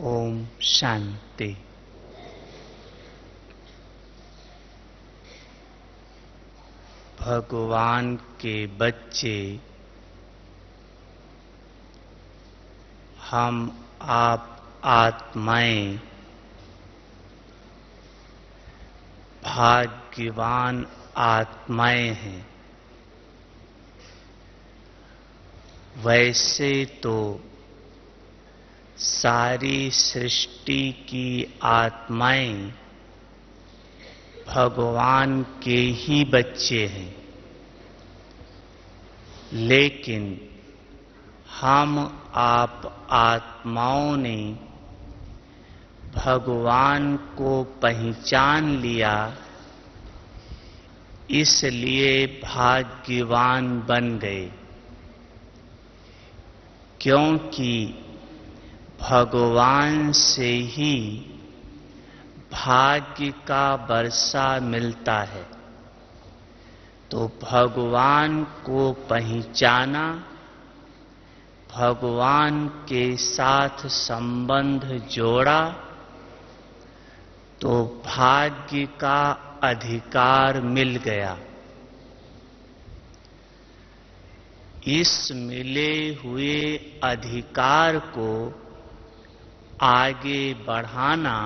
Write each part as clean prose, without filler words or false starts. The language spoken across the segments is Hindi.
ओम शांति। भगवान के बच्चे हम आप आत्माएं भाग्यवान आत्माएं हैं। वैसे तो सारी सृष्टि की आत्माएं भगवान के ही बच्चे हैं, लेकिन हम आप आत्माओं ने भगवान को पहचान लिया, इसलिए भाग्यवान बन गए। क्योंकि भगवान से ही भाग्य का वर्षा मिलता है, तो भगवान को पहचाना, भगवान के साथ संबंध जोड़ा, तो भाग्य का अधिकार मिल गया। इस मिले हुए अधिकार को आगे बढ़ाना,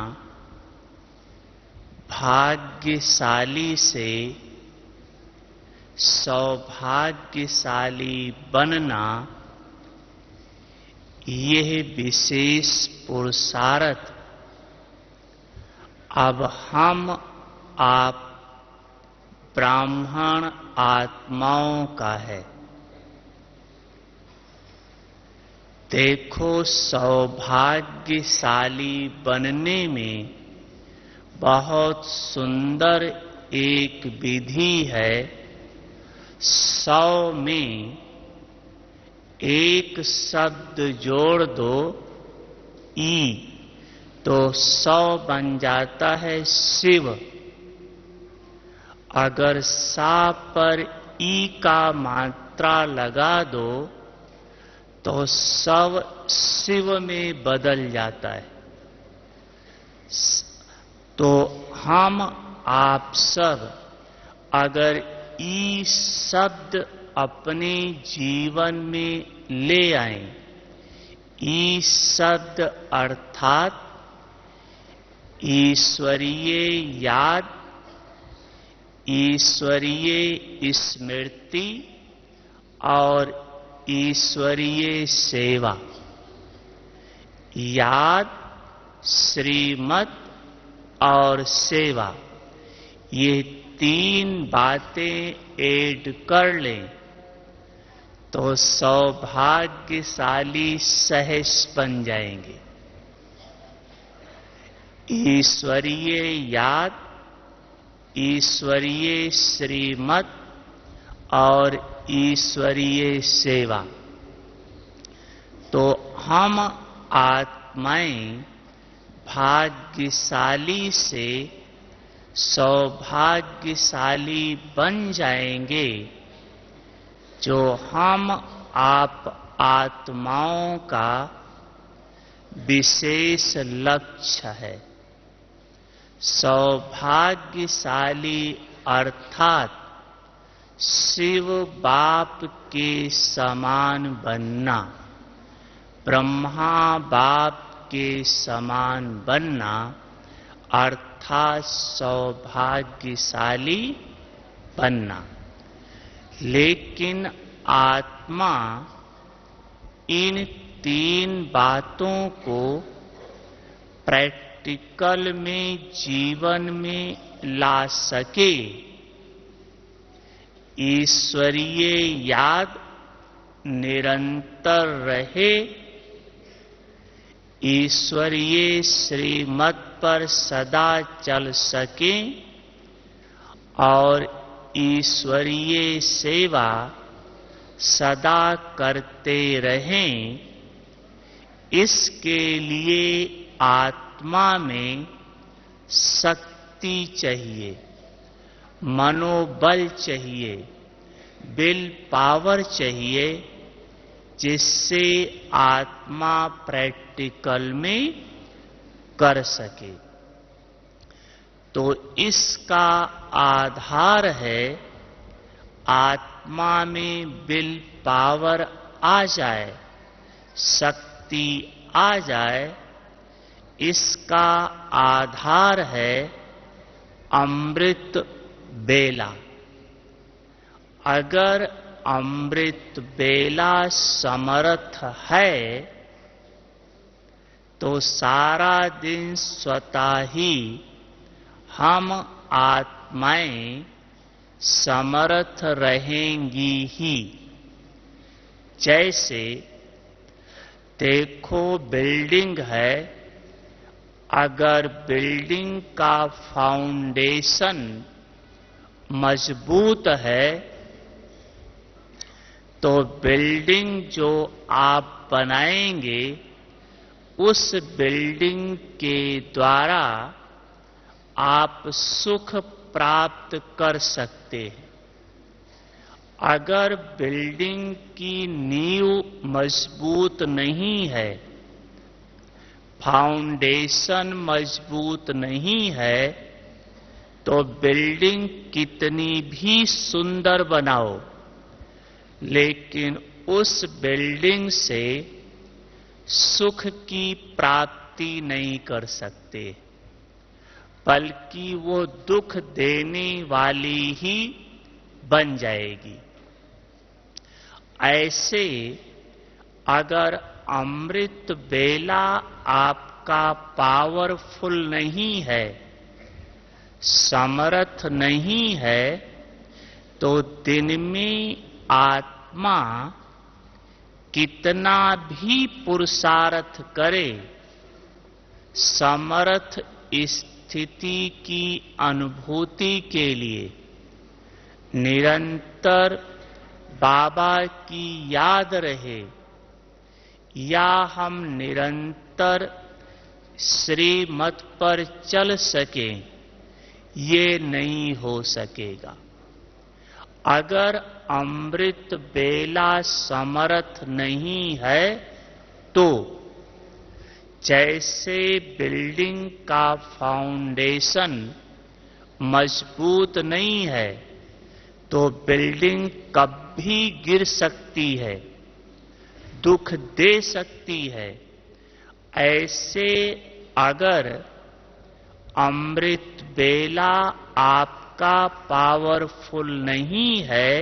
भाग्यशाली से सौभाग्यशाली बनना, यह विशेष पुरुषार्थ अब हम आप ब्राह्मण आत्माओं का है। देखो, सौभाग्यशाली बनने में बहुत सुंदर एक विधि है। 100 में एक शब्द जोड़ दो, ई, तो 100 बन जाता है शिव। अगर सा पर ई का मात्रा लगा दो तो सब शिव में बदल जाता है। तो हम आप सब अगर ई शब्द अपने जीवन में ले आएं, ई शब्द अर्थात ईश्वरीय याद, ईश्वरीय स्मृति और ईश्वरीय सेवा। याद, श्रीमत और सेवा, ये 3 बातें ऐड कर लें तो सौभाग्यशाली सहज बन जाएंगे। ईश्वरीय याद, ईश्वरीय श्रीमत और ईश्वरीय सेवा। तो हम आत्माएं भाग्यशाली से सौभाग्यशाली बन जाएंगे, जो हम आप आत्माओं का विशेष लक्ष्य है। सौभाग्यशाली अर्थात शिव बाप के समान बनना, ब्रह्मा बाप के समान बनना, अर्थात सौभाग्यशाली बनना। लेकिन आत्मा इन 3 बातों को प्रैक्टिकल में जीवन में ला सके, ईश्वरीय याद निरंतर रहे, ईश्वरीय श्रीमत पर सदा चल सके और ईश्वरीय सेवा सदा करते रहें, इसके लिए आत्मा में शक्ति चाहिए, मनोबल चाहिए, विल पावर चाहिए, जिससे आत्मा प्रैक्टिकल में कर सके। तो इसका आधार है आत्मा में विल पावर आ जाए, शक्ति आ जाए। इसका आधार है अमृत बेला। अगर अमृत बेला समर्थ है तो सारा दिन स्वतः ही हम आत्माएं समर्थ रहेंगी ही। जैसे देखो बिल्डिंग है, अगर बिल्डिंग का फाउंडेशन मजबूत है तो बिल्डिंग जो आप बनाएंगे उस बिल्डिंग के द्वारा आप सुख प्राप्त कर सकते हैं। अगर बिल्डिंग की नींव मजबूत नहीं है, फाउंडेशन मजबूत नहीं है, तो बिल्डिंग कितनी भी सुंदर बनाओ, लेकिन उस बिल्डिंग से सुख की प्राप्ति नहीं कर सकते, बल्कि वो दुख देने वाली ही बन जाएगी। ऐसे अगर अमृत बेला आपका पावरफुल नहीं है, समर्थ नहीं है, तो दिन में आत्मा कितना भी पुरुषार्थ करे, समर्थ स्थिति की अनुभूति के लिए निरंतर बाबा की याद रहे या हम निरंतर श्रीमत पर चल सके, ये नहीं हो सकेगा। अगर अमृत बेला समर्थ नहीं है तो जैसे बिल्डिंग का फाउंडेशन मजबूत नहीं है तो बिल्डिंग कभी गिर सकती है, दुख दे सकती है। ऐसे अगर अमृत बेला आपका पावरफुल नहीं है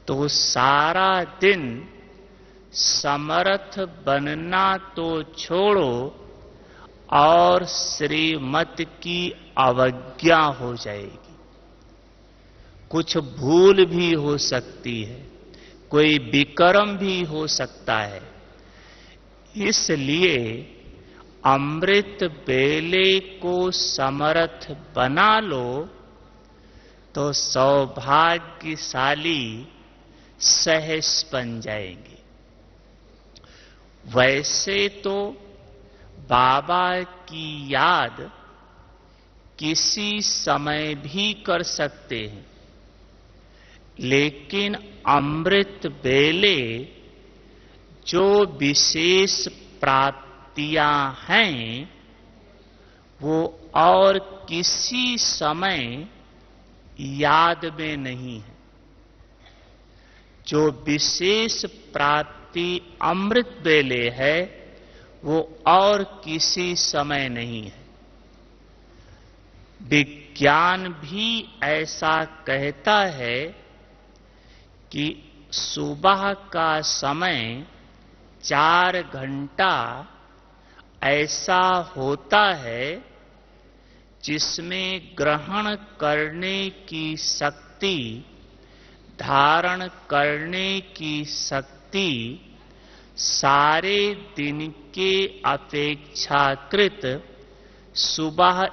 तो सारा दिन समर्थ बनना तो छोड़ो और श्रीमत की अवज्ञा हो जाएगी। कुछ भूल भी हो सकती है, कोई विकर्म भी हो सकता है। इसलिए अमृत बेले को समर्थ बना लो तो सौभाग्यशाली सहज बन जाएंगे। वैसे तो बाबा की याद किसी समय भी कर सकते हैं, लेकिन अमृत बेले जो विशेष प्राप्तियां हैं वो और किसी समय याद में नहीं है। जो विशेष प्राप्ति अमृत बेले है वो और किसी समय नहीं है। विज्ञान भी ऐसा कहता है कि सुबह का समय 4 घंटा ऐसा होता है जिसमें ग्रहण करने की शक्ति, धारण करने की शक्ति सारे दिन के अपेक्षाकृत सुबह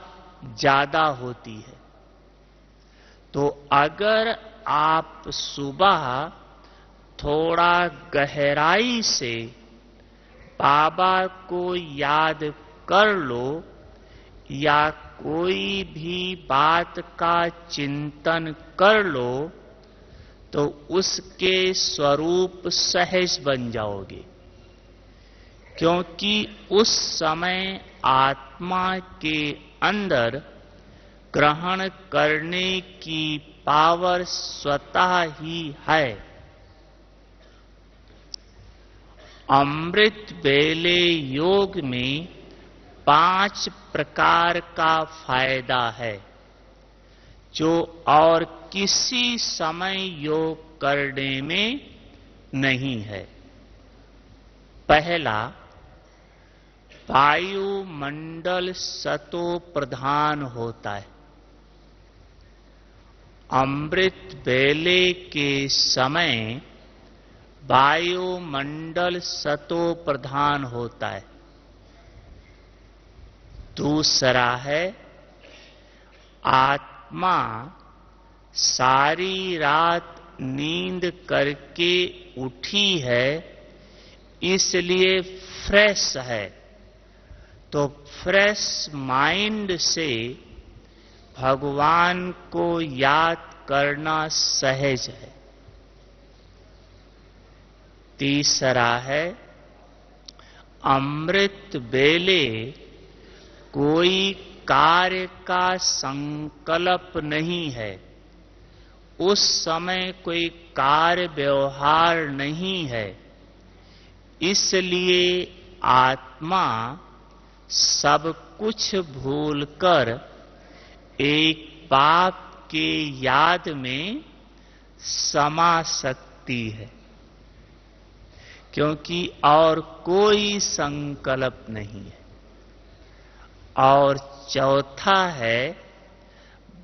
ज्यादा होती है। तो अगर आप सुबह थोड़ा गहराई से बाबा को याद कर लो या कोई भी बात का चिंतन कर लो तो उसके स्वरूप सहज बन जाओगे। क्योंकि उस समय आत्मा के अंदर ग्रहण करने की पावर स्वतः ही है। अमृत वेले योग में 5 प्रकार का फायदा है जो और किसी समय योग करने में नहीं है। पहला, वायुमंडल सतो प्रधान होता है। अमृत वेले के समय वायुमंडल सतो प्रधान होता है। दूसरा है, आत्मा सारी रात नींद करके उठी है, इसलिए फ्रेश है, तो फ्रेश माइंड से भगवान को याद करना सहज है। तीसरा है, अमृत वेले कोई कार्य का संकल्प नहीं है। उस समय कोई कार्य व्यवहार नहीं है, इसलिए आत्मा सब कुछ भूलकर एक बाप के याद में समा सकती है, क्योंकि और कोई संकल्प नहीं है। और चौथा है,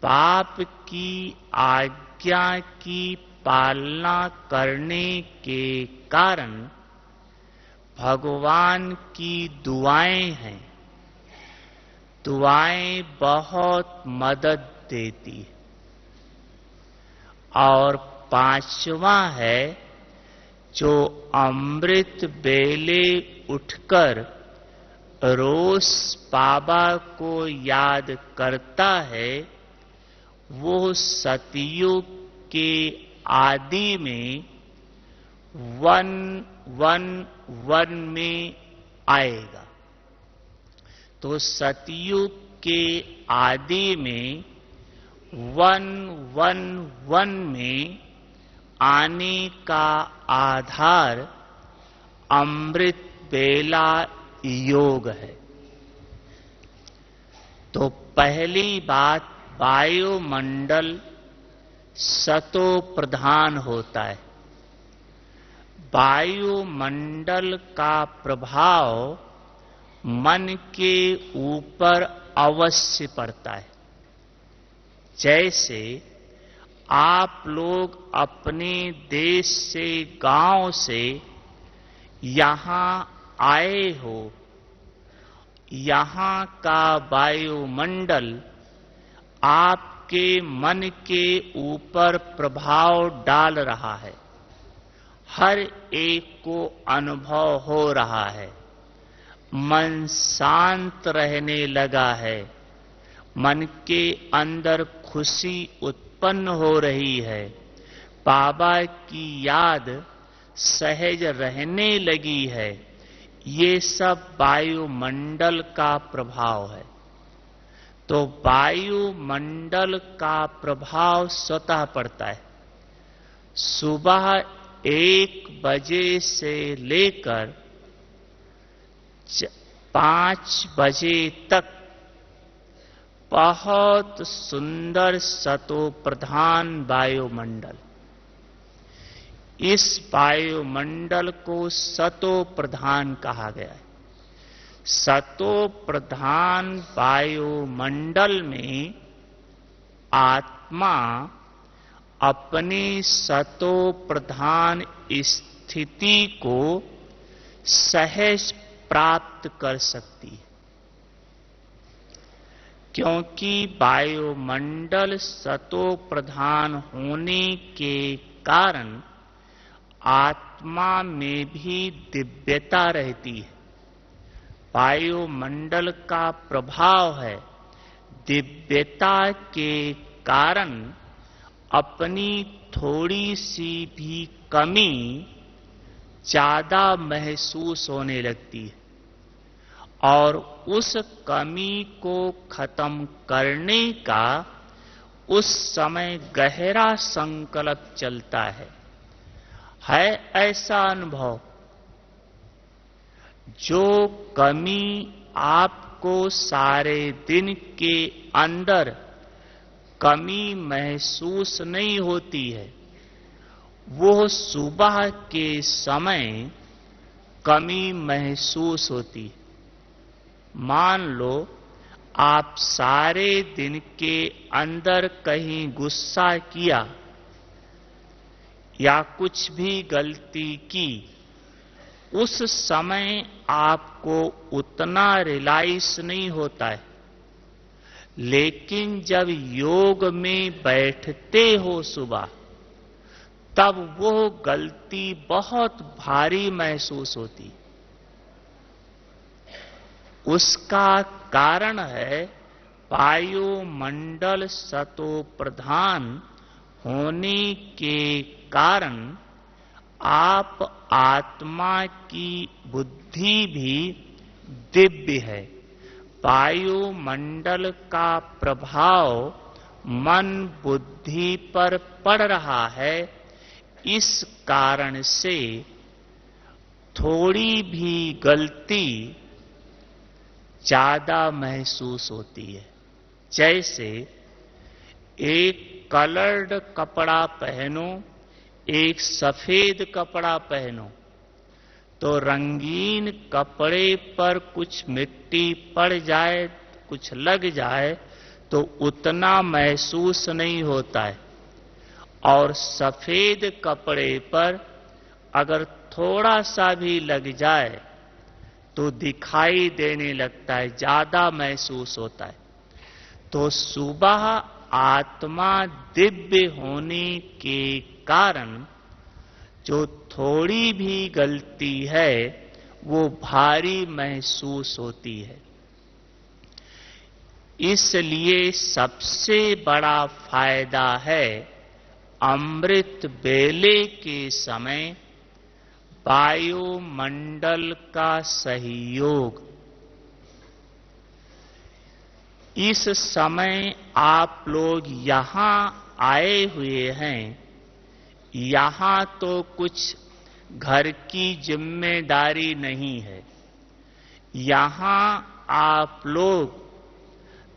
बाप की आज्ञा की पालना करने के कारण भगवान की दुआएं हैं। दुआएं बहुत मदद देती है। और पांचवा है, जो अमृत वेले उठकर रोज बाबा को याद करता है, वो सतयुग के आदि में 111 में आएगा। तो सतयुग के आदि में 111 में आने का आधार अमृत वेला योग है। तो पहली बात, वायुमंडल सतो प्रधान होता है। वायुमंडल का प्रभाव मन के ऊपर अवश्य पड़ता है। जैसे आप लोग अपने देश से, गांव से यहां आए हो, यहां का वायुमंडल आपके मन के ऊपर प्रभाव डाल रहा है। हर एक को अनुभव हो रहा है। मन शांत रहने लगा है। मन के अंदर खुशी उत्पन्न हो रही है। बाबा की याद सहज रहने लगी है। ये सब वायुमंडल का प्रभाव है। तो वायुमंडल का प्रभाव स्वतः पड़ता है। सुबह 1 बजे से लेकर 5 बजे तक बहुत सुंदर सतो प्रधान वायुमंडल। इस वायुमंडल को सतो प्रधान कहा गया है। सतो प्रधान वायुमंडल में आत्मा अपनी सतो प्रधान स्थिति को सहज प्राप्त कर सकती है, क्योंकि वायुमंडल सतो प्रधान होने के कारण आत्मा में भी दिव्यता रहती है। वायुमंडल का प्रभाव है। दिव्यता के कारण अपनी थोड़ी सी भी कमी ज्यादा महसूस होने लगती है। और उस कमी को खत्म करने का उस समय गहरा संकल्प चलता है ऐसा अनुभव। जो कमी आपको सारे दिन के अंदर कमी महसूस नहीं होती है, वो सुबह के समय कमी महसूस होती है। मान लो आप सारे दिन के अंदर कहीं गुस्सा किया या कुछ भी गलती की, उस समय आपको उतना रियलाइज नहीं होता है, लेकिन जब योग में बैठते हो सुबह, तब वो गलती बहुत भारी महसूस होती। उसका कारण है वायुमंडल सतो प्रधान होने के कारण आप आत्मा की बुद्धि भी दिव्य है। वायुमंडल का प्रभाव मन बुद्धि पर पड़ रहा है, इस कारण से थोड़ी भी गलती ज्यादा महसूस होती है। जैसे एक कलर्ड कपड़ा पहनो, एक सफेद कपड़ा पहनो, तो रंगीन कपड़े पर कुछ मिट्टी पड़ जाए, कुछ लग जाए तो उतना महसूस नहीं होता है, और सफेद कपड़े पर अगर थोड़ा सा भी लग जाए तो दिखाई देने लगता है, ज्यादा महसूस होता है। तो सुबह आत्मा दिव्य होने के कारण जो थोड़ी भी गलती है वो भारी महसूस होती है। इसलिए सबसे बड़ा फायदा है अमृत बेले के समय वायुमंडल का सहयोग। इस समय आप लोग यहां आए हुए हैं, यहां तो कुछ घर की जिम्मेदारी नहीं है। यहां आप लोग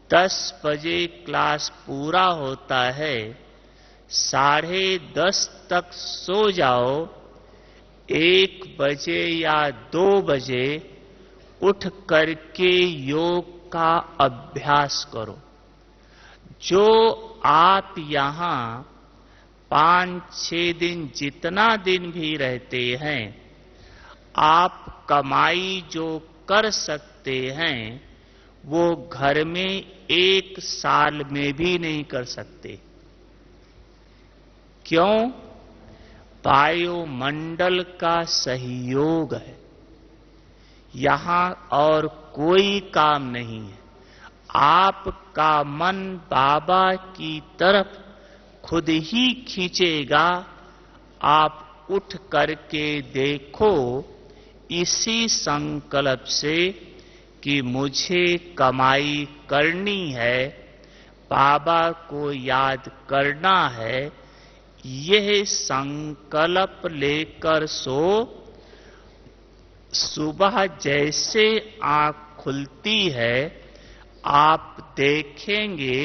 10 बजे क्लास पूरा होता है, 10:30 तक सो जाओ, 1 बजे या 2 बजे उठ करके योग का अभ्यास करो। जो आप यहां 5-6 दिन जितना दिन भी रहते हैं, आप कमाई जो कर सकते हैं वो घर में 1 साल में भी नहीं कर सकते। क्यों? वायुमंडल का सहयोग है, यहां और कोई काम नहीं है। आपका मन बाबा की तरफ खुद ही खींचेगा। आप उठ करके देखो इसी संकल्प से कि मुझे कमाई करनी है, बाबा को याद करना है, यह संकल्प लेकर सो। सुबह जैसे आंख खुलती है, आप देखेंगे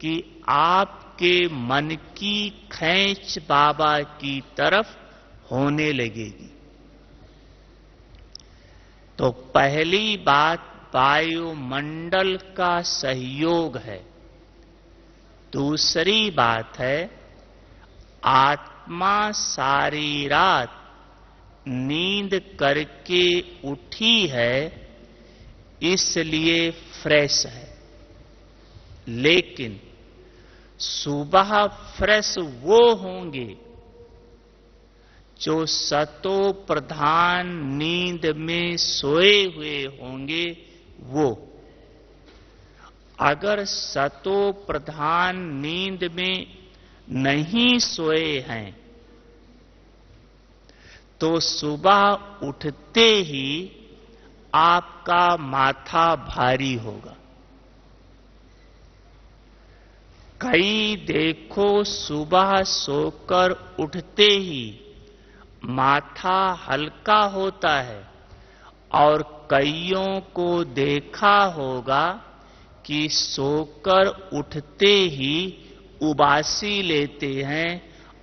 कि आपके मन की खींच बाबा की तरफ होने लगेगी। तो पहली बात वायुमंडल का सहयोग है। दूसरी बात है आत्मा सारी रात नींद करके उठी है, इसलिए फ्रेश है। लेकिन सुबह फ्रेश वो होंगे जो सतो प्रधान नींद में सोए हुए होंगे। वो अगर सतो प्रधान नींद में नहीं सोए हैं तो सुबह उठते ही आपका माथा भारी होगा। कई देखो सुबह सोकर उठते ही माथा हल्का होता है, और कईयों को देखा होगा कि सोकर उठते ही उबासी लेते हैं,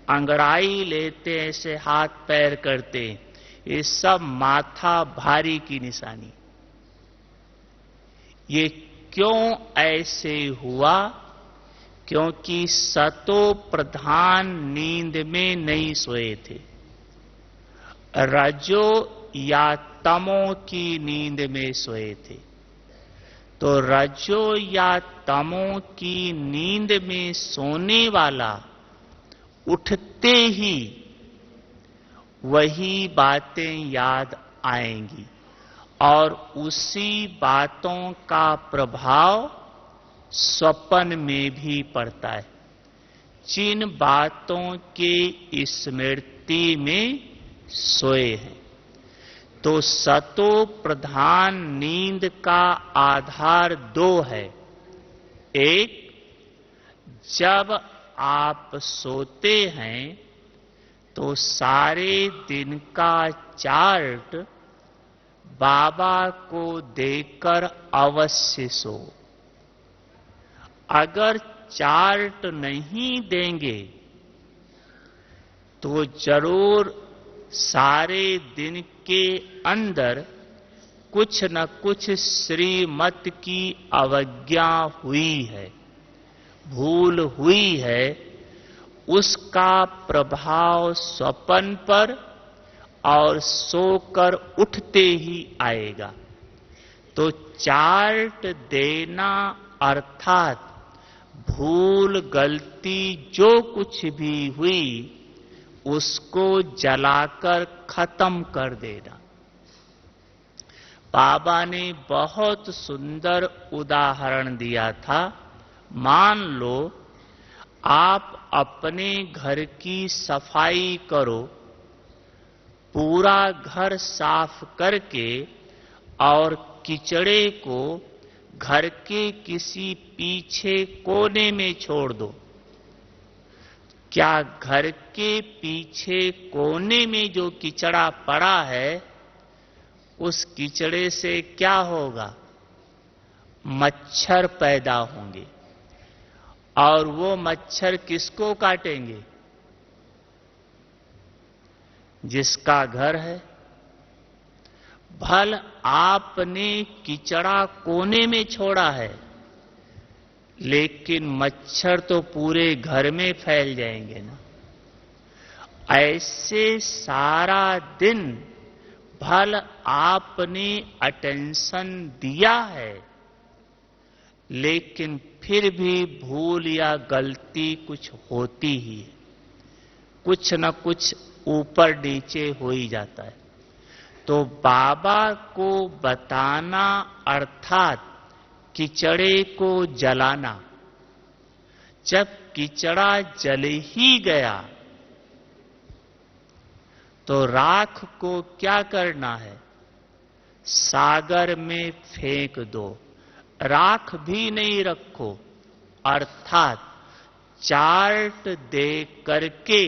अंगड़ाई लेते हैं, ऐसे हाथ पैर करते हैं। ये सब माथा भारी की निशानी। ये क्यों ऐसे हुआ? क्योंकि सतो प्रधान नींद में नहीं सोए थे, रजो या तमो की नींद में सोए थे। तो रजो या तमो की नींद में सोने वाला उठते ही वही बातें याद आएंगी, और उसी बातों का प्रभाव स्वप्न में भी पड़ता है। जिन बातों के स्मृति में सोए हैं। तो सतो प्रधान नींद का आधार दो है। एक, जब आप सोते हैं तो सारे दिन का चार्ट बाबा को देकर अवश्य सो। अगर चार्ट नहीं देंगे तो जरूर सारे दिन के अंदर कुछ न कुछ श्रीमत की अवज्ञा हुई है, भूल हुई है। उसका प्रभाव स्वप्न पर और सोकर उठते ही आएगा। तो चार्ट देना अर्थात भूल गलती जो कुछ भी हुई उसको जलाकर खत्म कर देना। बाबा ने बहुत सुंदर उदाहरण दिया था। मान लो आप अपने घर की सफाई करो, पूरा घर साफ करके, और किचड़े को घर के किसी पीछे कोने में छोड़ दो। क्या घर के पीछे कोने में जो किचड़ा पड़ा है उस किचड़े से क्या होगा? मच्छर पैदा होंगे, और वो मच्छर किसको काटेंगे? जिसका घर है। भल आपने किचड़ा कोने में छोड़ा है, लेकिन मच्छर तो पूरे घर में फैल जाएंगे ना। ऐसे सारा दिन भल आपने अटेंशन दिया है, लेकिन फिर भी भूल या गलती कुछ होती ही है। कुछ न कुछ ऊपर नीचे हो ही जाता है। तो बाबा को बताना अर्थात किचड़े को जलाना। जब किचड़ा जल ही गया तो राख को क्या करना है? सागर में फेंक दो। राख भी नहीं रखो, अर्थात चार्ट दे करके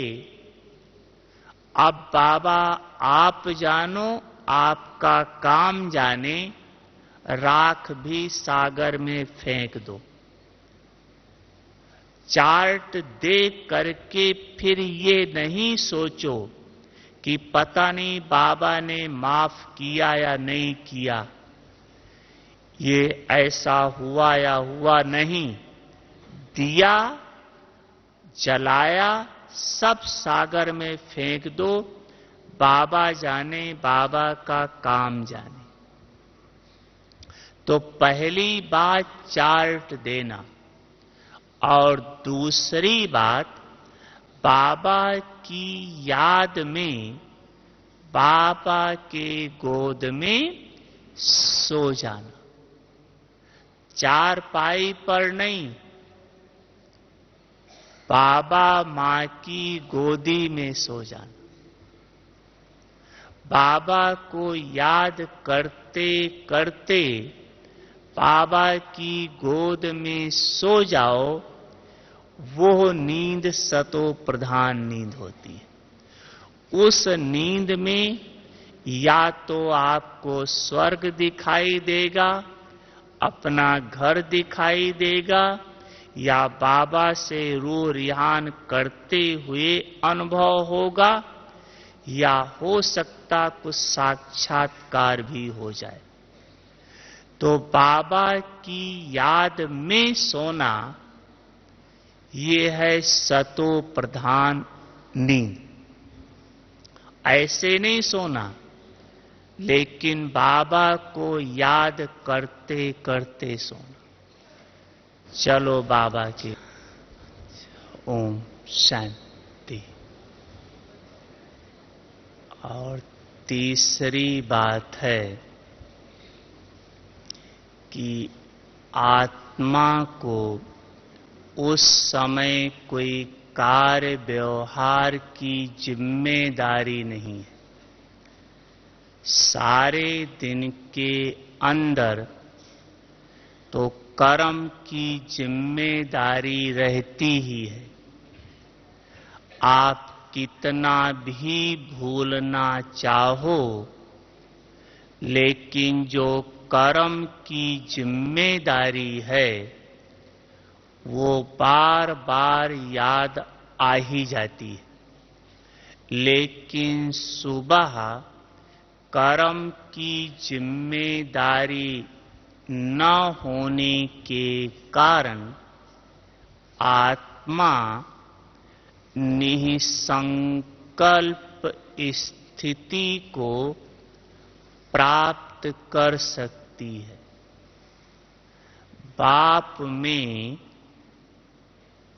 अब बाबा आप जानो, आपका काम जाने, राख भी सागर में फेंक दो। चार्ट दे करके फिर ये नहीं सोचो कि पता नहीं बाबा ने माफ किया या नहीं किया, ये ऐसा हुआ या हुआ नहीं। दिया जलाया, सब सागर में फेंक दो। बाबा जाने, बाबा का काम जाने। तो पहली बात चार्ट देना, और दूसरी बात बाबा की याद में बाबा के गोद में सो जाना। चारपाई पर नहीं, बाबा मां की गोदी में सो जाना। बाबा को याद करते करते बाबा की गोद में सो जाओ, वो नींद सतो प्रधान नींद होती है। उस नींद में या तो आपको स्वर्ग दिखाई देगा, अपना घर दिखाई देगा, या बाबा से रूह रिहान करते हुए अनुभव होगा, या हो सकता कुछ साक्षात्कार भी हो जाए। तो बाबा की याद में सोना ये है सतो प्रधान नींद। ऐसे नहीं सोना, लेकिन बाबा को याद करते करते सोना। चलो बाबा की ओम शांति। और तीसरी बात है कि आत्मा को उस समय कोई कार्य व्यवहार की जिम्मेदारी नहीं है। सारे दिन के अंदर तो कर्म की जिम्मेदारी रहती ही है। आप कितना भी भूलना चाहो, लेकिन जो कर्म की जिम्मेदारी है वो बार बार याद आ ही जाती है। लेकिन सुबह कर्म की जिम्मेदारी न होने के कारण आत्मा निसंकल्प स्थिति को प्राप्त कर सकती है। बाप में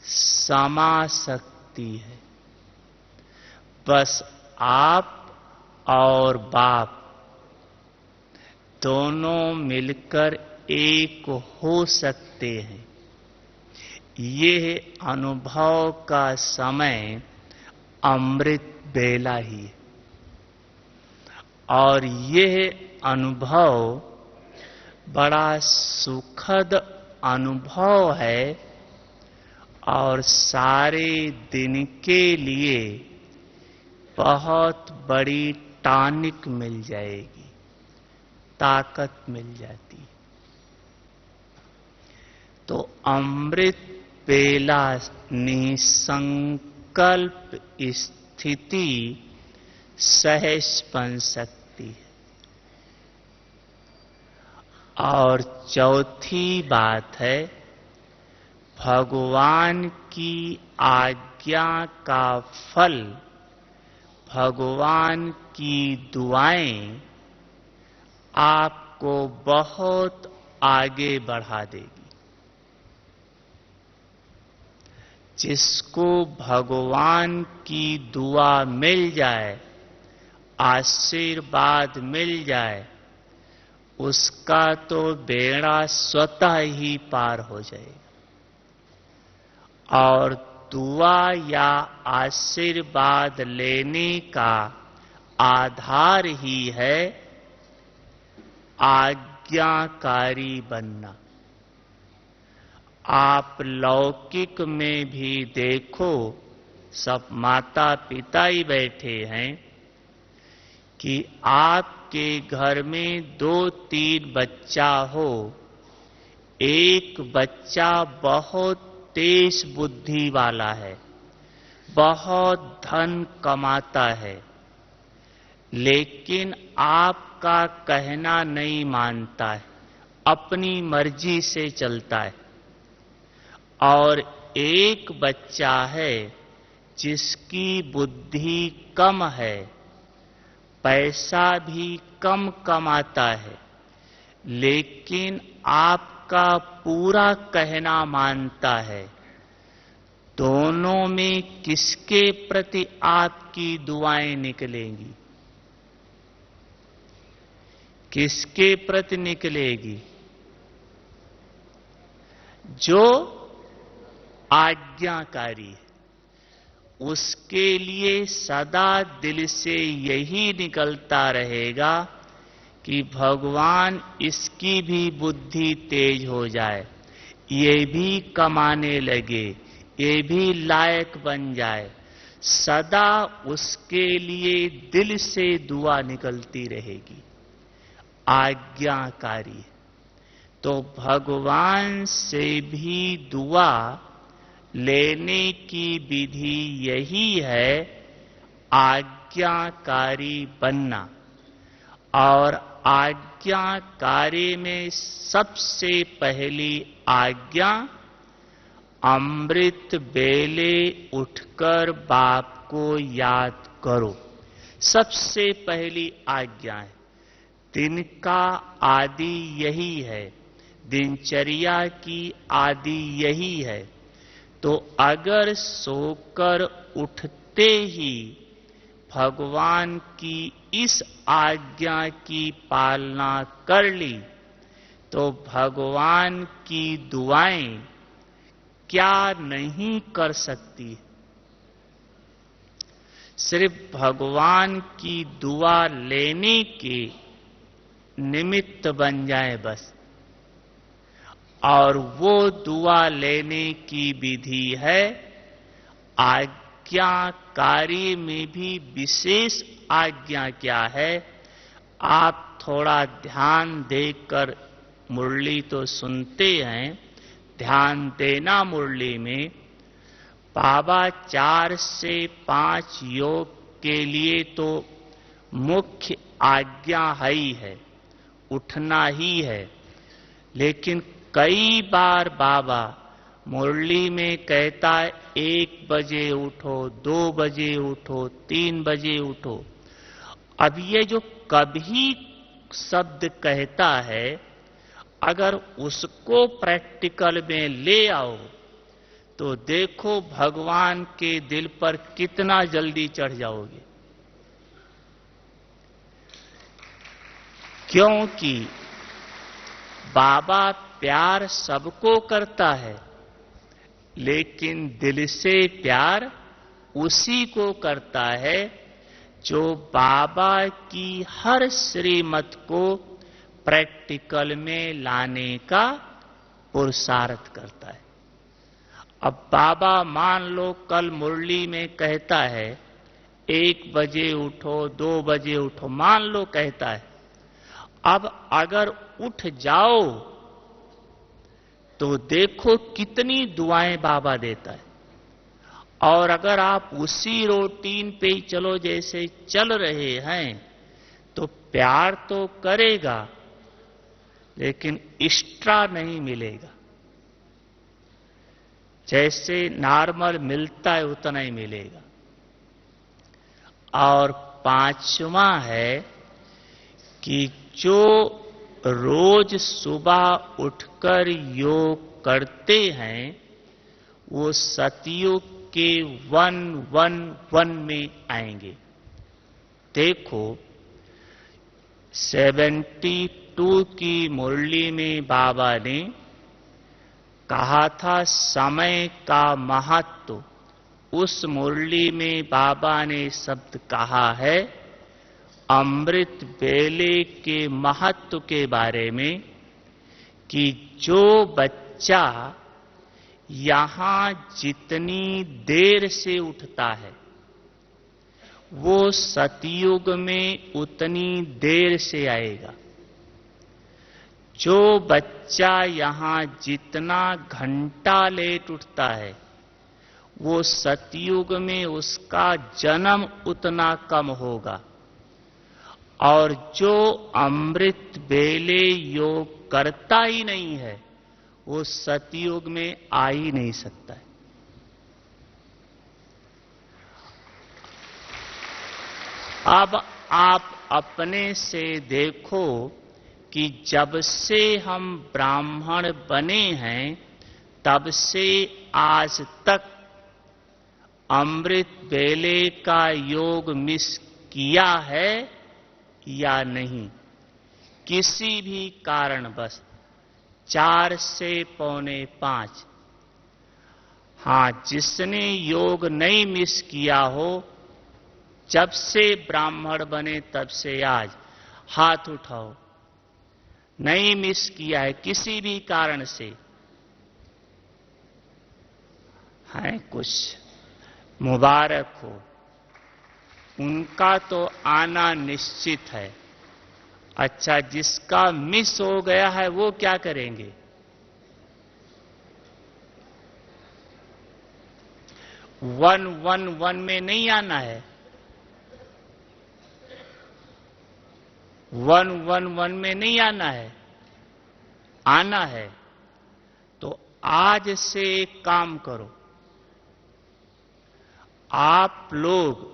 समा सकती है। बस आप और बाप दोनों मिलकर एक हो सकते हैं। यह अनुभव का समय अमृत बेला ही है। और यह अनुभव बड़ा सुखद अनुभव है और सारे दिन के लिए बहुत बड़ी टॉनिक मिल जाएगी, ताकत मिल जाती। तो अमृत बेला निसंकल्प स्थिति सहज बन सकती है। और चौथी बात है, भगवान की आज्ञा का फल, भगवान की दुआएं आपको बहुत आगे बढ़ा देगी। जिसको भगवान की दुआ मिल जाए, आशीर्वाद मिल जाए, उसका तो बेड़ा स्वतः ही पार हो जाएगा। और दुआ या आशीर्वाद लेने का आधार ही है आज्ञाकारी बनना। आप लौकिक में भी देखो, सब माता पिता ही बैठे हैं कि आपके घर में 2-3 बच्चा हो, एक बच्चा बहुत तेज बुद्धि वाला है, बहुत धन कमाता है, लेकिन आपका कहना नहीं मानता है, अपनी मर्जी से चलता है। और एक बच्चा है जिसकी बुद्धि कम है, पैसा भी कम कमाता है, लेकिन आपका पूरा कहना मानता है। दोनों में किसके प्रति आपकी दुआएं निकलेंगी? किसके प्रति निकलेगी? जो आज्ञाकारी है, उसके लिए सदा दिल से यही निकलता रहेगा कि भगवान इसकी भी बुद्धि तेज हो जाए, ये भी कमाने लगे, ये भी लायक बन जाए। सदा उसके लिए दिल से दुआ निकलती रहेगी, आज्ञाकारी। तो भगवान से भी दुआ लेने की विधि यही है, आज्ञाकारी बनना। और आज्ञाकारी में सबसे पहली आज्ञा, अमृत बेले उठकर बाप को याद करो, सबसे पहली आज्ञा है। दिन का आदि यही है, दिनचर्या की आदि यही है। तो अगर सोकर उठते ही भगवान की इस आज्ञा की पालना कर ली, तो भगवान की दुआएं क्या नहीं कर सकती। सिर्फ भगवान की दुआ लेने के निमित्त बन जाए बस। और वो दुआ लेने की विधि है, आज्ञाकारी में भी विशेष आज्ञा क्या है, आप थोड़ा ध्यान देकर मुरली तो सुनते हैं, ध्यान देना मुरली में। बाबा 4 से 5 योग के लिए तो मुख्य आज्ञा ही है, उठना ही है। लेकिन कई बार बाबा मुरली में कहता है 1 बजे उठो, 2 बजे उठो, 3 बजे उठो। अब ये जो कभी शब्द कहता है, अगर उसको प्रैक्टिकल में ले आओ तो देखो भगवान के दिल पर कितना जल्दी चढ़ जाओगे। क्योंकि बाबा प्यार सबको करता है, लेकिन दिल से प्यार उसी को करता है जो बाबा की हर श्रीमत को प्रैक्टिकल में लाने का पुरुषार्थ करता है। अब बाबा मान लो कल मुरली में कहता है 1 बजे उठो, 2 बजे उठो, मान लो कहता है। अब अगर उठ जाओ तो देखो कितनी दुआएं बाबा देता है। और अगर आप उसी रूटीन पे ही चलो जैसे चल रहे हैं तो प्यार तो करेगा, लेकिन एक्स्ट्रा नहीं मिलेगा। जैसे नॉर्मल मिलता है उतना ही मिलेगा। और 5वां है कि जो रोज सुबह उठकर योग करते हैं वो सतयुग के 111 में आएंगे। देखो 72 की मुरली में बाबा ने कहा था समय का महत्व। उस मुरली में बाबा ने शब्द कहा है अमृत बेले के महत्व के बारे में, कि जो बच्चा यहां जितनी देर से उठता है वो सतयुग में उतनी देर से आएगा। जो बच्चा यहां जितना घंटा लेट उठता है वो सतयुग में उसका जन्म उतना कम होगा। और जो अमृत बेले योग करता ही नहीं है वो सतयुग में आ ही नहीं सकता है। अब आप अपने से देखो कि जब से हम ब्राह्मण बने हैं तब से आज तक अमृत बेले का योग मिस किया है या नहीं, किसी भी कारणवश। 4 से 4:45 हां, जिसने योग नहीं मिस किया हो, जब से ब्राह्मण बने तब से आज, हाथ उठाओ। नहीं मिस किया है किसी भी कारण से? है कुछ? मुबारक हो, उनका तो आना निश्चित है। अच्छा, जिसका मिस हो गया है वो क्या करेंगे? 111 में नहीं आना है, 111 में नहीं आना है, आना है तो आज से एक काम करो। आप लोग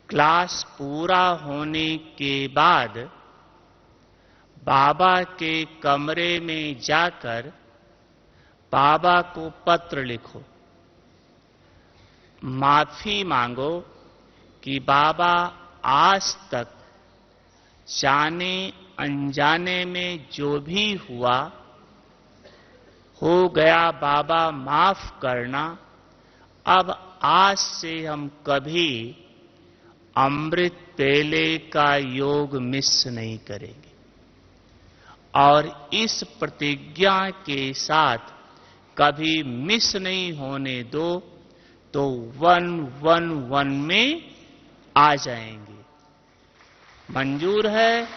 क्लास पूरा होने के बाद बाबा के कमरे में जाकर बाबा को पत्र लिखो, माफी मांगो कि बाबा आज तक जाने अनजाने में जो भी हुआ हो गया, बाबा माफ करना। अब आज से हम कभी अमृत पेले का योग मिस नहीं करेंगे और इस प्रतिज्ञा के साथ कभी मिस नहीं होने दो, तो 111 में आ जाएंगे। मंजूर है?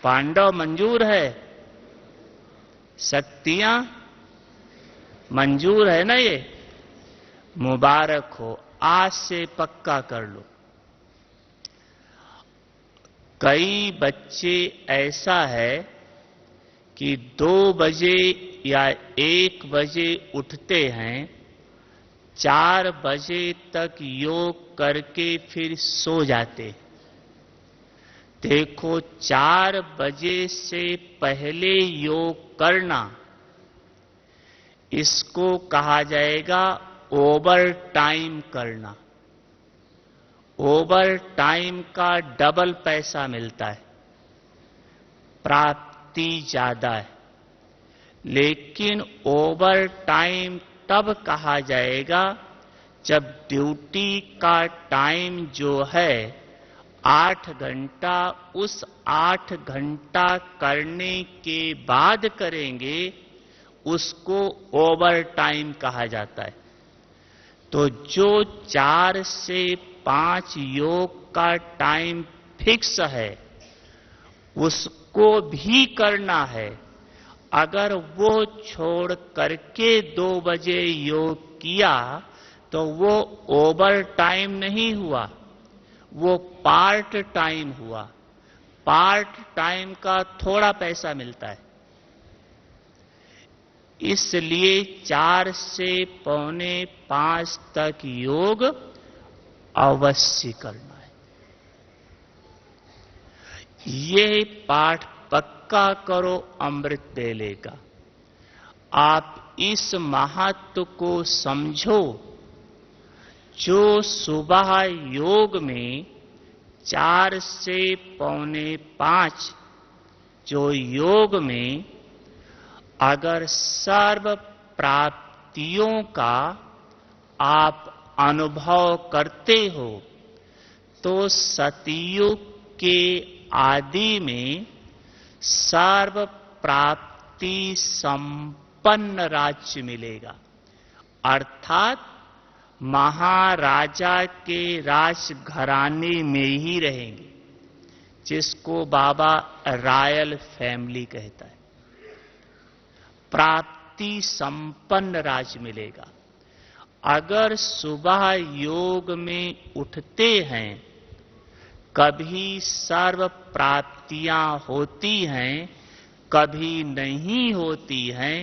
पांडव मंजूर है? शक्तियां मंजूर है ना? ये मुबारक हो, आज से पक्का कर लो। कई बच्चे ऐसा है कि 2 बजे या 1 बजे उठते हैं, 4 बजे तक योग करके फिर सो जाते। देखो, 4 बजे से पहले योग करना, इसको कहा जाएगा ओवर टाइम करना। ओवर टाइम का डबल पैसा मिलता है, प्राप्ति ज्यादा है। लेकिन ओवर टाइम तब कहा जाएगा जब ड्यूटी का टाइम जो है 8 घंटा, उस 8 घंटा करने के बाद करेंगे, उसको ओवर टाइम कहा जाता है। तो जो 4 से 5 योग का टाइम फिक्स है, उसको भी करना है। अगर वो छोड़ करके 2 बजे योग किया तो वो ओवर टाइम नहीं हुआ, वो पार्ट टाइम हुआ। पार्ट टाइम का थोड़ा पैसा मिलता है। इसलिए 4 से 4:45 तक योग अवश्य करना है। ये पाठ पक्का करो अमृत बेले का। आप इस महत्व को समझो। जो सुबह योग में 4 से 4:45 जो योग में अगर सर्व प्राप्तियों का आप अनुभव करते हो, तो सतयुग के आदि में सर्व प्राप्ति संपन्न राज्य मिलेगा। अर्थात महाराजा के राजघराने में ही रहेंगे, जिसको बाबा रॉयल फैमिली कहता है। प्राप्ति संपन्न राज्य मिलेगा। अगर सुबह योग में उठते हैं, कभी सर्व प्राप्तियां होती हैं, कभी नहीं होती हैं,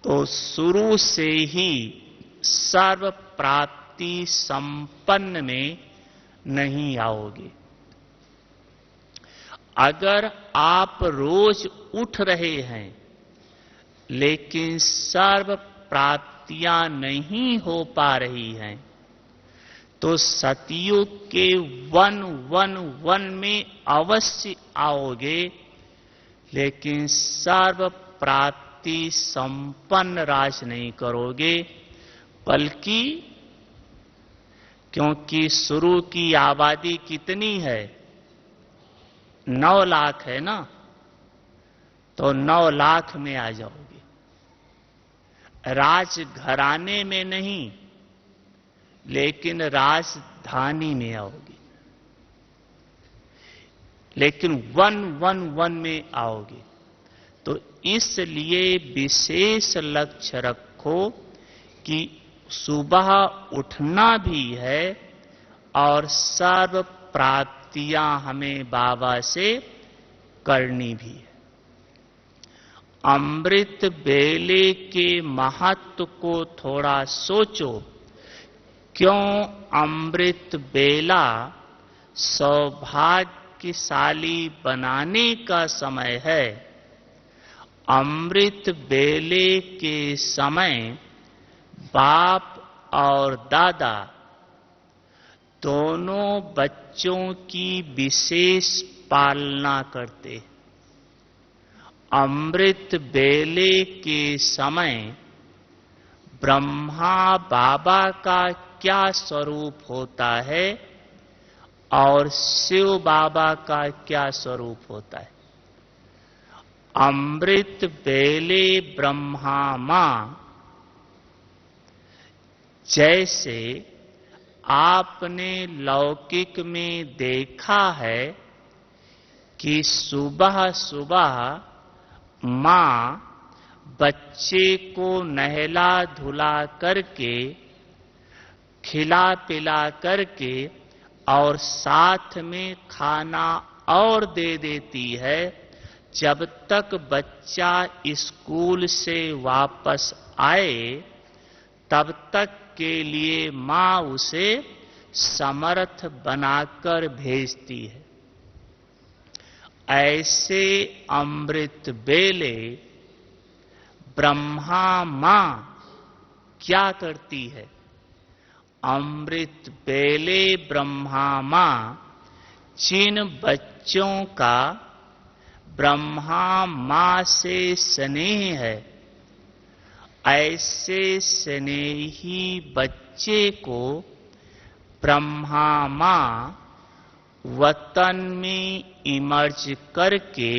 तो शुरू से ही सर्व प्राप्ति संपन्न में नहीं आओगे। अगर आप रोज उठ रहे हैं लेकिन सर्व प्राप्तियां नहीं हो पा रही हैं, तो सतयुग के 111 में अवश्य आओगे। लेकिन सर्व प्राप्ति संपन्न राज नहीं करोगे, बल्कि क्योंकि शुरू की आबादी कितनी है? 9 लाख है ना, तो 9 लाख में आ जाओगे। राजघराने में नहीं, लेकिन राजधानी में आओगे, लेकिन 111 में आओगे। तो इसलिए विशेष लक्ष्य रखो कि सुबह उठना भी है और सर्व प्राप्तियां हमें बाबा से करनी भी है। अमृत बेले के महत्व को थोड़ा सोचो। क्यों अमृत बेला सौभाग्यशाली बनाने का समय है? अमृत बेले के समय बाप और दादा दोनों बच्चों की विशेष पालना करते हैं। अमृत बेले के समय ब्रह्मा बाबा का क्या स्वरूप होता है और शिव बाबा का क्या स्वरूप होता है? अमृत बेले ब्रह्मा मां, जैसे आपने लौकिक में देखा है कि सुबह सुबह मां बच्चे को नहला धुला करके, खिला पिला करके और साथ में खाना और दे देती है। जब तक बच्चा स्कूल से वापस आए तब तक के लिए मां उसे समर्थ बनाकर भेजती है। ऐसे अमृत बेले ब्रह्मा मां क्या करती है? अमृत बेले ब्रह्मा मां जिन बच्चों का ब्रह्मा मां से स्नेह है, ऐसे स्नेही बच्चे को ब्रह्मा मां वतन में इमर्ज करके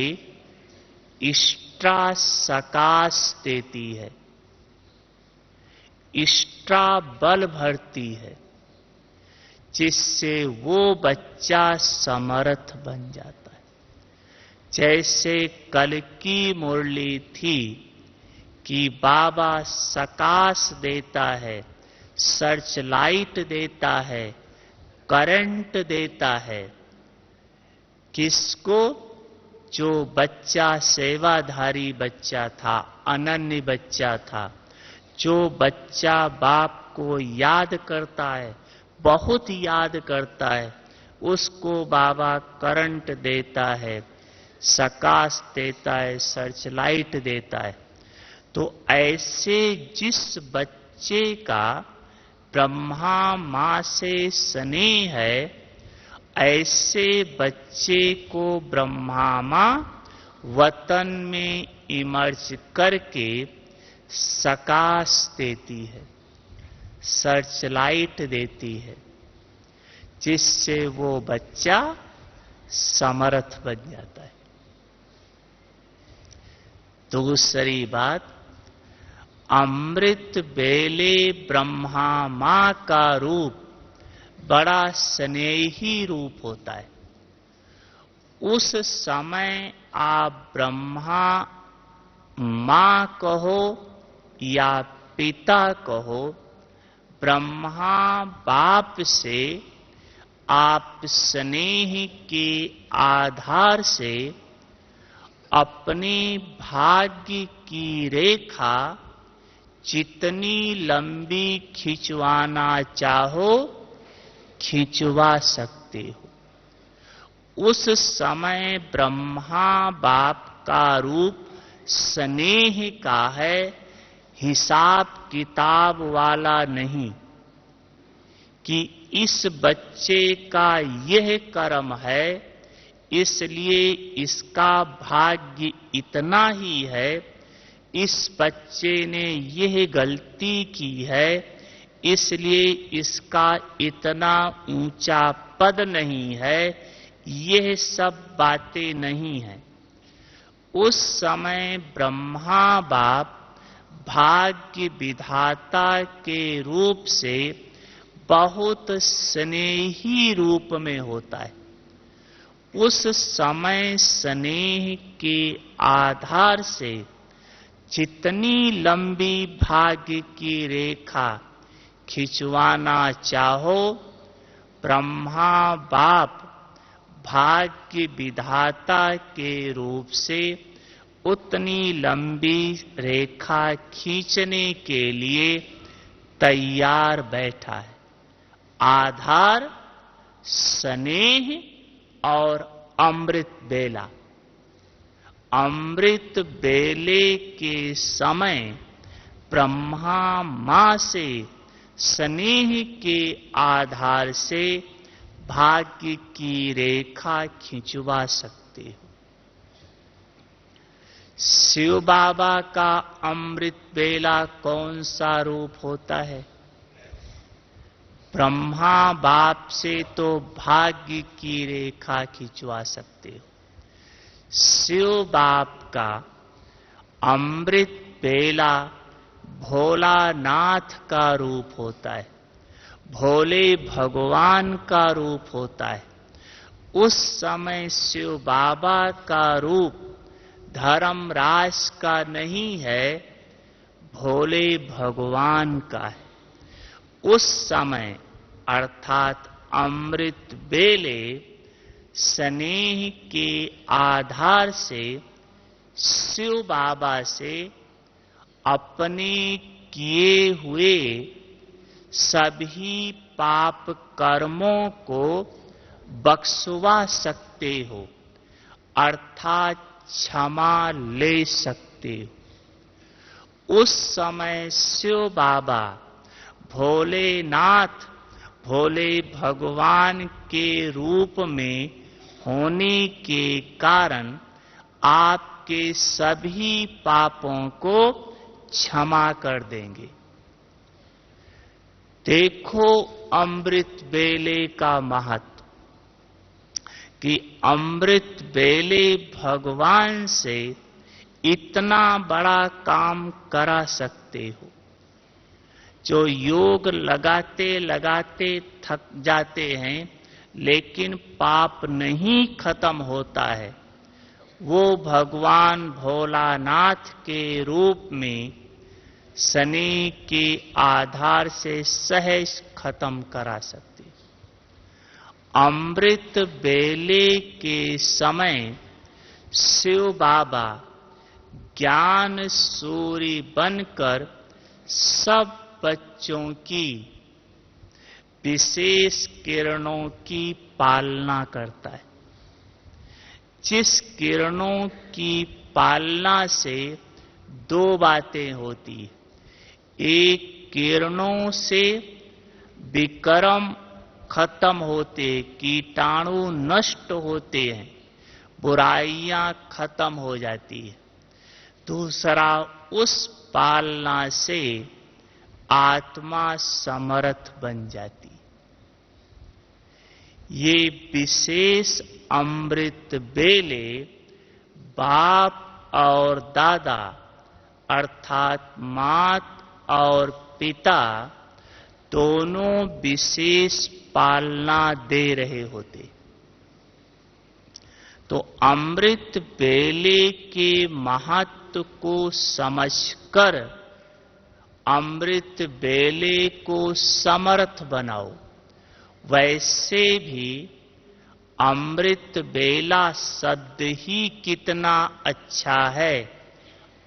इष्टा सकाश देती है, इष्टा बल भरती है, जिससे वो बच्चा समर्थ बन जाता है। जैसे कल की मुरली थी कि बाबा सकाश देता है, सर्च लाइट देता है, करंट देता है। किसको? जो बच्चा सेवाधारी बच्चा था, अनन्य बच्चा था, जो बच्चा बाप को याद करता है, बहुत याद करता है, उसको बाबा करंट देता है, सकाश देता है, सर्च लाइट देता है। तो ऐसे जिस बच्चे का ब्रह्मा मां से स्नेह है, ऐसे बच्चे को ब्रह्मा मां वतन में इमर्ज करके सकाश देती है, सर्च लाइट देती है, जिससे वो बच्चा समर्थ बन जाता है। दूसरी बात, अमृत बेले ब्रह्मा मां का रूप बड़ा स्नेही रूप होता है। उस समय आप ब्रह्मा मां कहो या पिता कहो, ब्रह्मा बाप से आप स्नेह के आधार से अपने भाग्य की रेखा जितनी लंबी खिंचवाना चाहो खिंचवा सकते हो। उस समय ब्रह्मा बाप का रूप स्नेह का है, हिसाब किताब वाला नहीं कि इस बच्चे का यह कर्म है, इसलिए इसका भाग्य इतना ही है, इस बच्चे ने यह गलती की है, इसलिए इसका इतना ऊंचा पद नहीं है, यह सब बातें नहीं है। उस समय ब्रह्मा बाप भाग्य विधाता के रूप से बहुत स्नेही रूप में होता है। उस समय स्नेह के आधार से जितनी लंबी भाग्य की रेखा खिंचवाना चाहो, ब्रह्मा बाप भाग्य विधाता के रूप से उतनी लंबी रेखा खींचने के लिए तैयार बैठा है। आधार स्नेह और अमृत बेला। अमृत बेले के समय ब्रह्मा मां से स्नेह के आधार से भाग्य की रेखा खिंचवा सकते हो। शिव बाबा का अमृत बेला कौन सा रूप होता है? ब्रह्मा बाप से तो भाग्य की रेखा खिंचवा सकते हो। शिव बाप का अमृत बेला भोलानाथ का रूप होता है, भोले भगवान का रूप होता है। उस समय शिव बाबा का रूप धर्मराज का नहीं है, भोले भगवान का है। उस समय अर्थात अमृत बेले स्नेह के आधार से शिव बाबा से अपने किए हुए सभी पाप कर्मों को बख्शवा सकते हो, अर्थात क्षमा ले सकते हो। उस समय शिव बाबा भोलेनाथ, भोले भगवान के रूप में होने के कारण आपके सभी पापों को क्षमा कर देंगे। देखो अमृत बेले का महत्व, कि अमृत बेले भगवान से इतना बड़ा काम करा सकते हो। जो योग लगाते लगाते थक जाते हैं लेकिन पाप नहीं खत्म होता है, वो भगवान भोलानाथ के रूप में शनि के आधार से सहज खत्म करा सकते। अमृत बेले के समय शिव बाबा ज्ञान सूर्य बनकर सब बच्चों की विशेष किरणों की पालना करता है। जिस किरणों की पालना से दो बातें होती है। एक, किरणों से विकर्म खत्म होते, कीटाणु नष्ट होते हैं, बुराइयां खत्म हो जाती है। दूसरा, उस पालना से आत्मा समर्थ बन जाती। ये विशेष अमृत बेले बाप और दादा अर्थात मात और पिता दोनों विशेष पालना दे रहे होते। तो अमृत बेले के महत्व को समझकर अमृत बेले को समर्थ बनाओ। वैसे भी अमृत बेला शब्द ही कितना अच्छा है।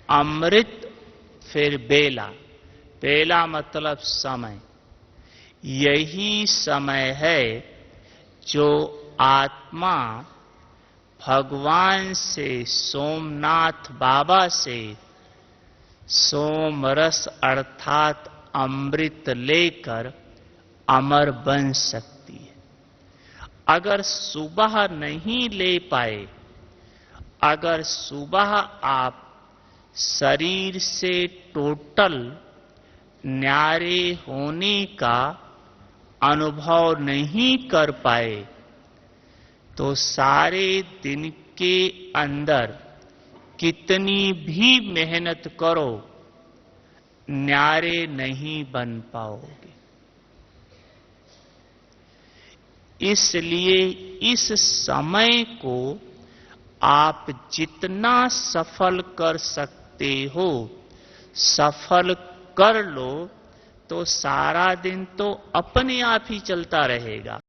अमृत फिर बेला, बेला मतलब समय। यही समय है जो आत्मा भगवान से, सोमनाथ बाबा से सोमरस अर्थात अमृत लेकर अमर बन सकती है। अगर सुबह नहीं ले पाए, अगर सुबह आप शरीर से टोटल न्यारे होने का अनुभव नहीं कर पाए, तो सारे दिन के अंदर कितनी भी मेहनत करो, न्यारे नहीं बन पाओगे। इसलिए इस समय को आप जितना सफल कर सकते हो, सफल कर लो, तो सारा दिन तो अपने आप ही चलता रहेगा।